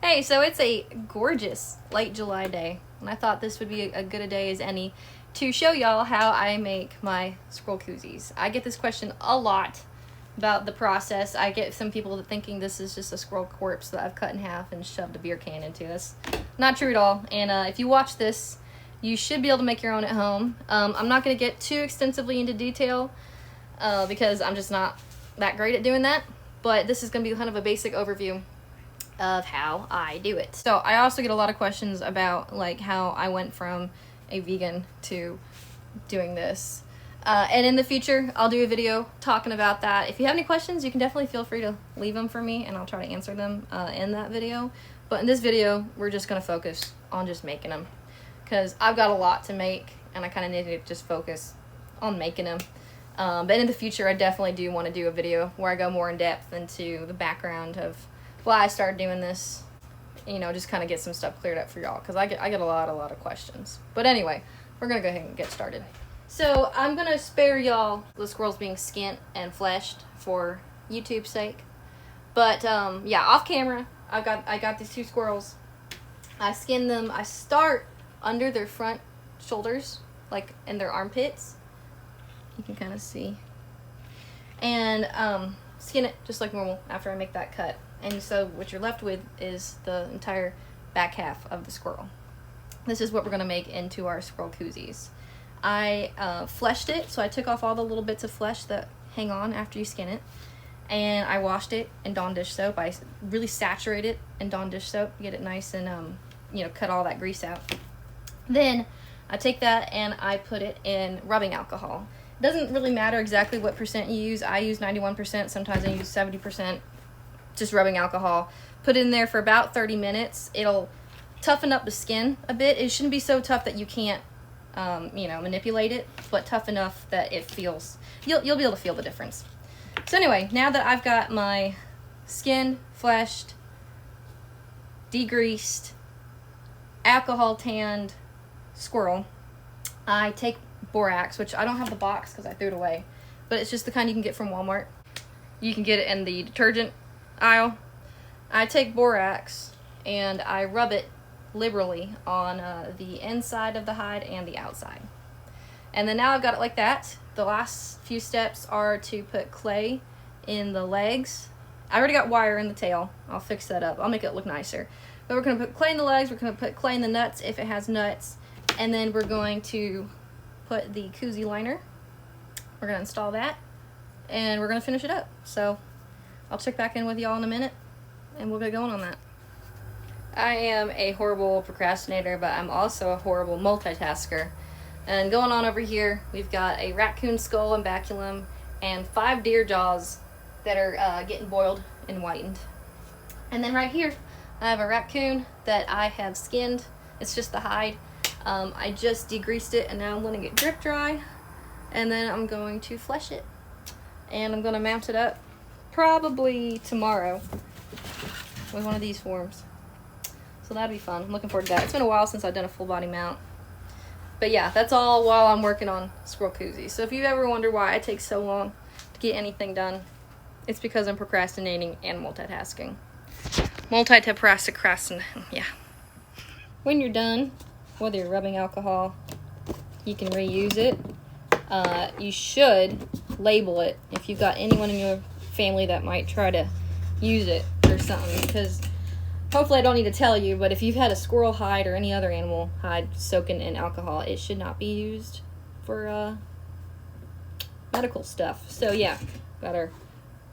Hey, so it's a gorgeous late July day, and I thought this would be a good a day as any to show y'all how I make my squirrel koozies. I get this question a lot about the process. I get some people thinking this is just a squirrel corpse that I've cut in half and shoved a beer can into. That's not true at all, and if you watch this, you should be able to make your own at home. I'm not going to get too extensively into detail because I'm just not that great at doing that, but this is going to be kind of a basic overview of how I do it. So I also get a lot of questions about like how I went from a vegan to doing this. And in the future, I'll do a video talking about that. If you have any questions, you can definitely feel free to leave them for me and I'll try to answer them in that video. But in this video, we're just going to focus on just making them because I've got a lot to make and I kind of need to just focus on making them. But in the future, I definitely do want to do a video where I go more in depth into the background of why I started doing this, you know, just kind of get some stuff cleared up for y'all because I get a lot of questions. But anyway, we're gonna go ahead and get started. So I'm gonna spare y'all the squirrels being skinned and fleshed for YouTube's sake. But yeah, off camera, I got these two squirrels. I skin them. I start under their front shoulders, like in their armpits. You can kind of see, and skin it just like normal after I make that cut. And so what you're left with is the entire back half of the squirrel. This is what we're going to make into our squirrel koozies. I fleshed it, so I took off all the little bits of flesh that hang on after you skin it. And I washed it in Dawn dish soap. I really saturate it in Dawn dish soap to get it nice and, you know, cut all that grease out. Then I take that and I put it in rubbing alcohol. It doesn't really matter exactly what percent you use. I use 91%, sometimes I use 70%. Just rubbing alcohol. Put it in there for about 30 minutes. It'll toughen up the skin a bit. It shouldn't be so tough that you can't, you know, manipulate it, but tough enough that it feels, you'll be able to feel the difference. So anyway, now that I've got my skinned, fleshed, degreased, alcohol tanned squirrel, I take borax, which I don't have the box because I threw it away, but it's just the kind you can get from Walmart. You can get it in the detergent aisle. I take borax and I rub it liberally on the inside of the hide and the outside. And then now I've got it like that. The last few steps are to put clay in the legs. I already got wire in the tail. I'll fix that up. I'll make it look nicer. But we're going to put clay in the legs. We're going to put clay in the nuts if it has nuts. And then we're going to put the koozie liner. We're going to install that. And we're going to finish it up. So I'll check back in with y'all in a minute, and we'll get going on that. I am a horrible procrastinator, but I'm also a horrible multitasker. And going on over here, we've got a raccoon skull and baculum, and 5 deer jaws that are getting boiled and whitened. And then right here, I have a raccoon that I have skinned. It's just the hide. I just degreased it, and now I'm letting it drip dry. And then I'm going to flesh it. And I'm going to mount it up probably tomorrow with one of these forms. So that'd be fun. I'm looking forward to that. It's been a while since I've done a full body mount. But yeah, that's all while I'm working on squirrel koozies. So if you ever wonder why I take so long to get anything done, it's because I'm procrastinating and multitasking. Multitasking, yeah. When you're done, whether you're rubbing alcohol, you can reuse it. You should label it if you've got anyone in your family that might try to use it or something, because hopefully I don't need to tell you, but if you've had a squirrel hide or any other animal hide soaking in alcohol, it should not be used for medical stuff. So yeah, got our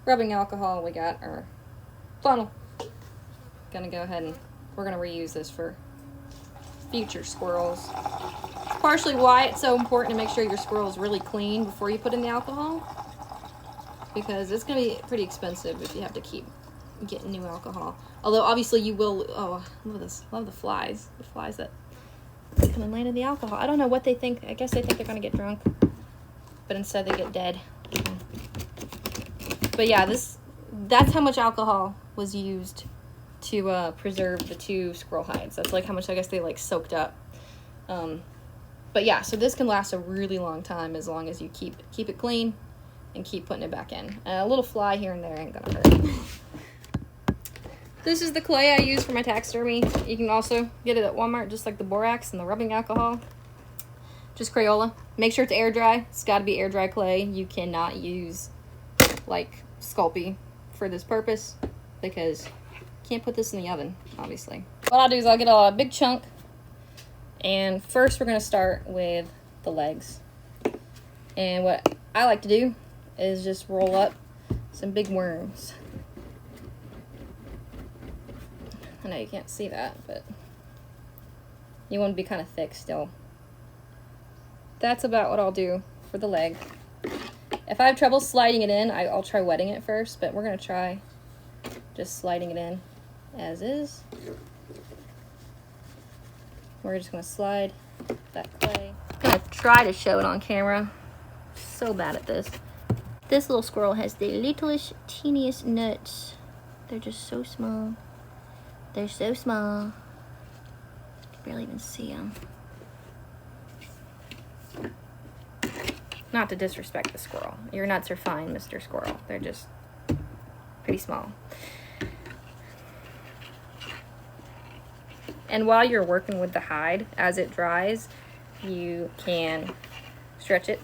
rubbing alcohol, we got our funnel. Gonna go ahead and we're gonna reuse this for future squirrels. It's partially why it's so important to make sure your squirrel is really clean before you put in the alcohol, because it's going to be pretty expensive if you have to keep getting new alcohol. Although obviously you will, oh, look at this, love the flies that come and land in the alcohol. I don't know what they think. I guess they think they're going to get drunk, but instead they get dead. But yeah, that's how much alcohol was used to preserve the 2 squirrel hides. That's like how much I guess they like soaked up. But yeah, so this can last a really long time as long as you keep it clean and keep putting it back in. A little fly here and there ain't gonna hurt. This is the clay I use for my taxidermy. You can also get it at Walmart, just like the borax and the rubbing alcohol. Just Crayola. Make sure it's air dry. It's got to be air dry clay. You cannot use like Sculpting for this purpose because you can't put this in the oven, obviously. What I'll do is I'll get a big chunk, and first we're going to start with the legs. And what I like to do is just roll up some big worms. I know you can't see that, but you want to be kind of thick still. That's about what I'll do for the leg. If I have trouble sliding it in, I'll try wetting it first, but we're going to try just sliding it in as is. We're just going to slide that clay. I'm going to try to show it on camera. So bad at this. This little squirrel has the littlest, teeniest nuts. They're just so small. They're so small. You can barely even see them. Not to disrespect the squirrel. Your nuts are fine, Mr. Squirrel. They're just pretty small. And while you're working with the hide, as it dries, you can stretch it.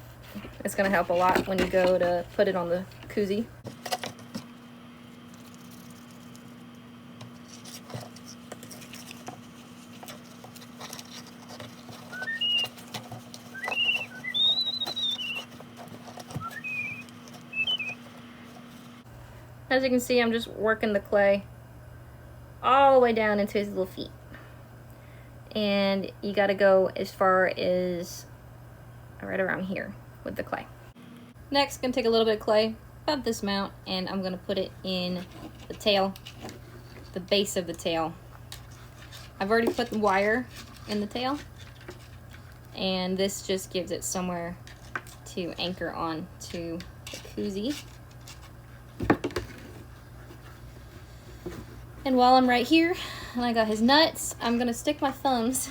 It's going to help a lot when you go to put it on the koozie. As you can see, I'm just working the clay all the way down into his little feet. And you gotta go as far as right around here with the clay. Next, I'm gonna take a little bit of clay, about this amount, and I'm gonna put it in the tail, the base of the tail. I've already put the wire in the tail, and this just gives it somewhere to anchor on to the koozie. And while I'm right here, and I got his nuts, I'm gonna stick my thumbs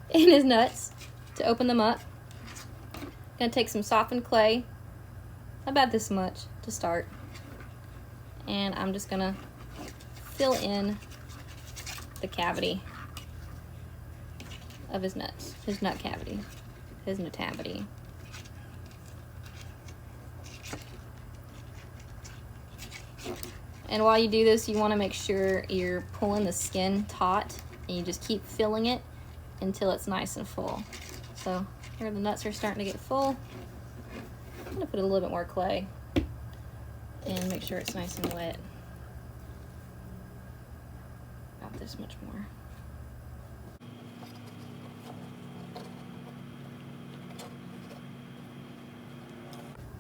in his nuts to open them up. Gonna take some softened clay, about this much to start. And I'm just gonna fill in the cavity of his nuts, his nut cavity, his nutavity. And while you do this, you want to make sure you're pulling the skin taut, and you just keep filling it until it's nice and full. So here the nuts are starting to get full. I'm going to put a little bit more clay and make sure it's nice and wet. About this much more.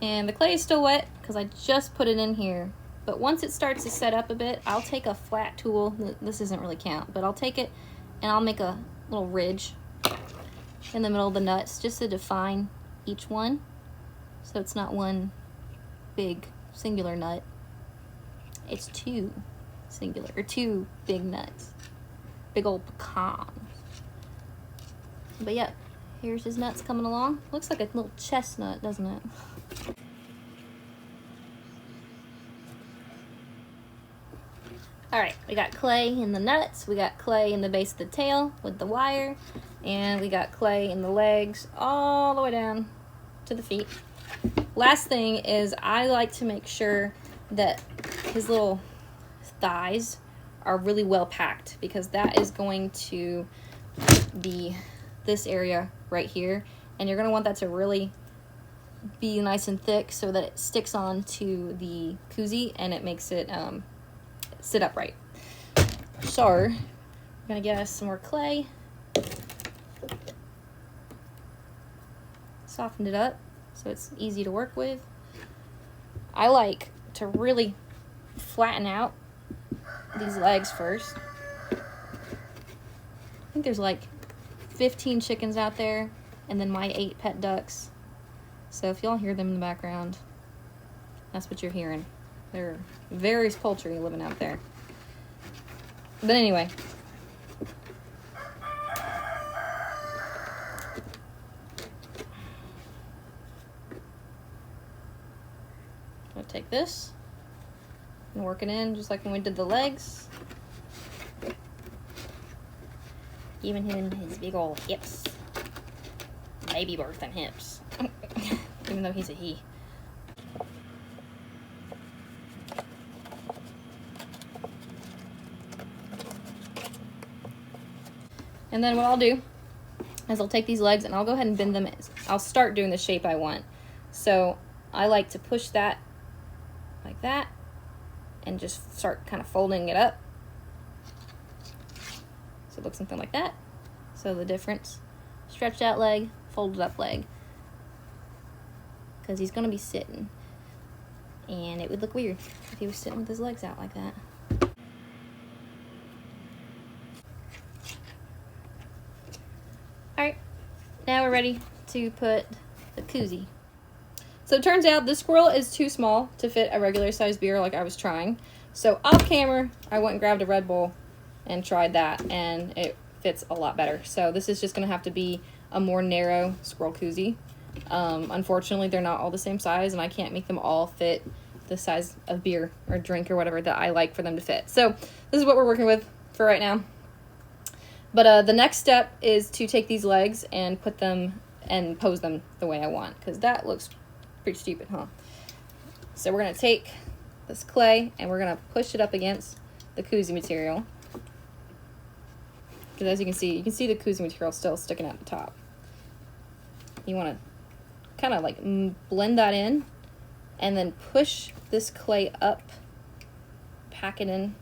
And the clay is still wet because I just put it in here. But once it starts to set up a bit, I'll take a flat tool. This doesn't really count, but I'll take it and I'll make a little ridge in the middle of the nuts just to define each one. So it's not one big singular nut. It's two singular, or two big nuts. Big old pecans. But yeah, here's his nuts coming along. Looks like a little chestnut, doesn't it? Alright, we got clay in the nuts, we got clay in the base of the tail with the wire, and we got clay in the legs all the way down to the feet. Last thing is I like to make sure that his little thighs are really well packed, because that is going to be this area right here, and you're going to want that to really be nice and thick so that it sticks on to the koozie and it makes it sit upright. So I'm gonna get us some more clay, softened it up so it's easy to work with. I like to really flatten out these legs first. I think there's like 15 chickens out there, and then my 8 pet ducks. So if y'all hear them in the background, that's what you're hearing. There are various poultry living out there. But anyway. I'll take this and work it in just like when we did the legs. Giving him his big old hips. Baby birth and hips. Even though he's a he. And then what I'll do is I'll take these legs and I'll go ahead and bend them. I'll start doing the shape I want. So I like to push that like that and just start kind of folding it up. So it looks something like that. So the difference, stretched out leg, folded up leg. Because he's going to be sitting. And it would look weird if he was sitting with his legs out like that. Alright, now we're ready to put the koozie. So it turns out this squirrel is too small to fit a regular sized beer like I was trying. So off camera, I went and grabbed a Red Bull and tried that, and it fits a lot better. So this is just going to have to be a more narrow squirrel koozie. Unfortunately, they're not all the same size, and I can't make them all fit the size of beer or drink or whatever that I like for them to fit. So this is what we're working with for right now. But the next step is to take these legs and put them and pose them the way I want, because that looks pretty stupid, huh? So we're going to take this clay and we're going to push it up against the koozie material. Because as you can see the koozie material still sticking out the top. You want to kind of like blend that in and then push this clay up, pack it in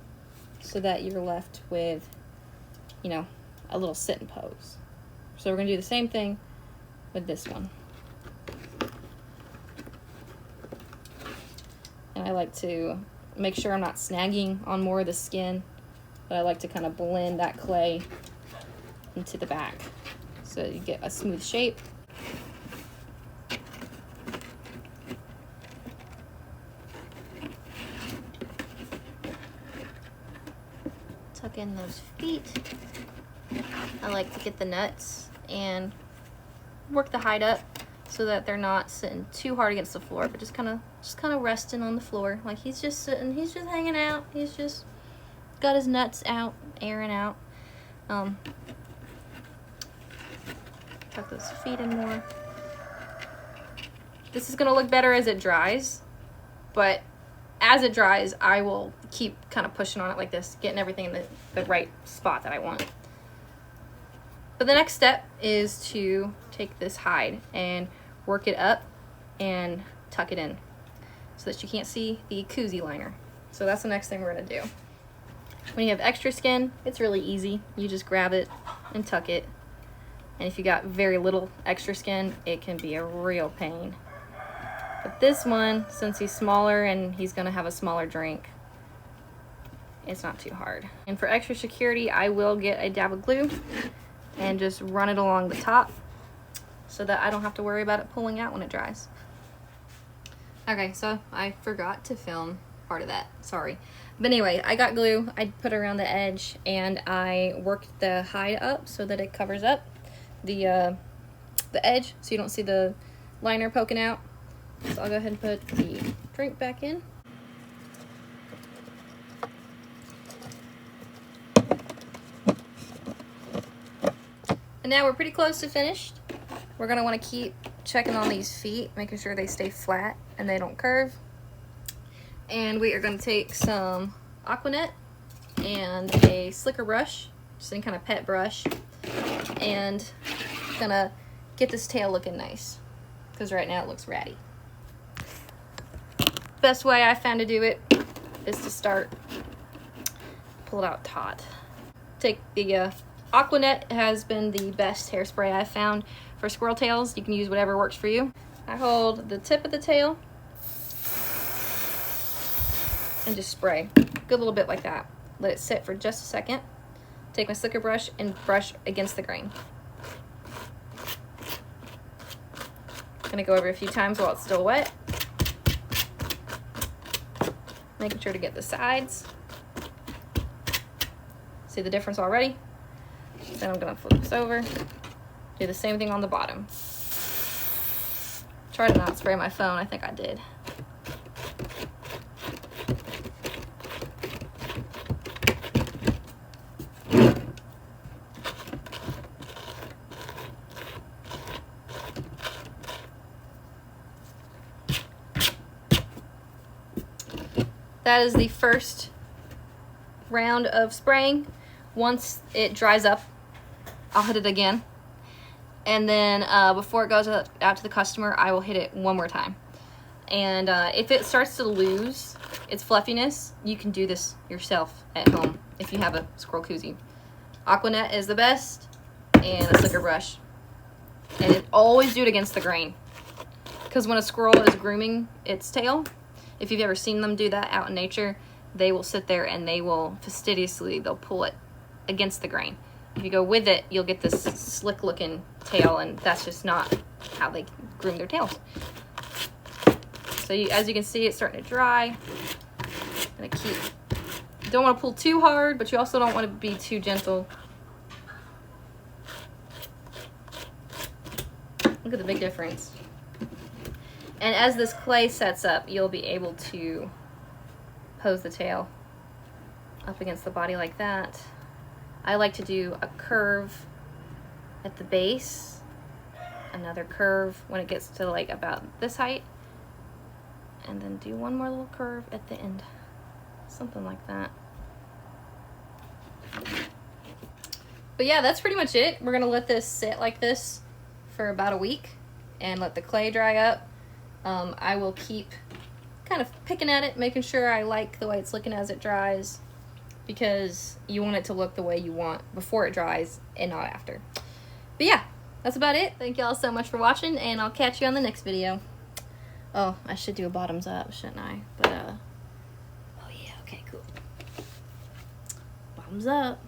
so that you're left with, you know, a little sit and pose. So we're going to do the same thing with this one. And I like to make sure I'm not snagging on more of the skin, but I like to kind of blend that clay into the back so you get a smooth shape. Tuck in those feet. I like to get the nuts and work the hide up so that they're not sitting too hard against the floor, but just kind of resting on the floor. Like he's just sitting, he's just hanging out. He's just got his nuts out, airing out. Tuck those feet in more. This is gonna look better as it dries, but as it dries, I will keep kind of pushing on it like this, getting everything in the right spot that I want. But the next step is to take this hide and work it up and tuck it in so that you can't see the koozie liner. So that's the next thing we're gonna do. When you have extra skin, it's really easy. You just grab it and tuck it. And if you got very little extra skin, it can be a real pain. But this one, since he's smaller and he's gonna have a smaller drink, it's not too hard. And for extra security, I will get a dab of glue and just run it along the top so that I don't have to worry about it pulling out when it dries. Okay, so I forgot to film part of that, sorry. But anyway, I got glue, I put it around the edge, and I worked the hide up so that it covers up the edge so you don't see the liner poking out. So I'll go ahead and put the drink back in. And now we're pretty close to finished. We're gonna wanna keep checking on these feet, making sure they stay flat and they don't curve. And we are gonna take some Aquanet and a slicker brush, just any kind of pet brush, and gonna get this tail looking nice, because right now it looks ratty. Best way I found to do it is to start, pull it out taut. Take the Aquanet has been the best hairspray I've found for squirrel tails. You can use whatever works for you. I hold the tip of the tail and just spray. Good little bit like that. Let it sit for just a second. Take my slicker brush and brush against the grain. Gonna go over a few times while it's still wet. Making sure to get the sides. See the difference already? Then I'm gonna flip this over. Do the same thing on the bottom. Try to not spray my phone, I think I did. that is the first round of spraying. Once it dries up, I'll hit it again. And then before it goes out to the customer, I will hit it one more time. And if it starts to lose its fluffiness, you can do this yourself at home if you have a squirrel koozie. Aquanet is the best, and a slicker brush. And always do it against the grain. Because when a squirrel is grooming its tail, if you've ever seen them do that out in nature, they will sit there and they will fastidiously, they'll pull it against the grain. If you go with it, you'll get this slick looking tail, and that's just not how they groom their tails. So as you can see, it's starting to dry. And you don't want to pull too hard, but you also don't want to be too gentle. Look at the big difference. And as this clay sets up, you'll be able to pose the tail up against the body like that. I like to do a curve at the base, another curve when it gets to like about this height, and then do one more little curve at the end. Something like that. But yeah, that's pretty much it. We're gonna let this sit like this for about a week and let the clay dry up. I will keep kind of picking at it, making sure I like the way it's looking as it dries, because you want it to look the way you want before it dries and not after. But yeah, that's about it. Thank y'all so much for watching, and I'll catch you on the next video. Oh, I should do a bottoms up, shouldn't I? But oh yeah, okay, cool. Bottoms up.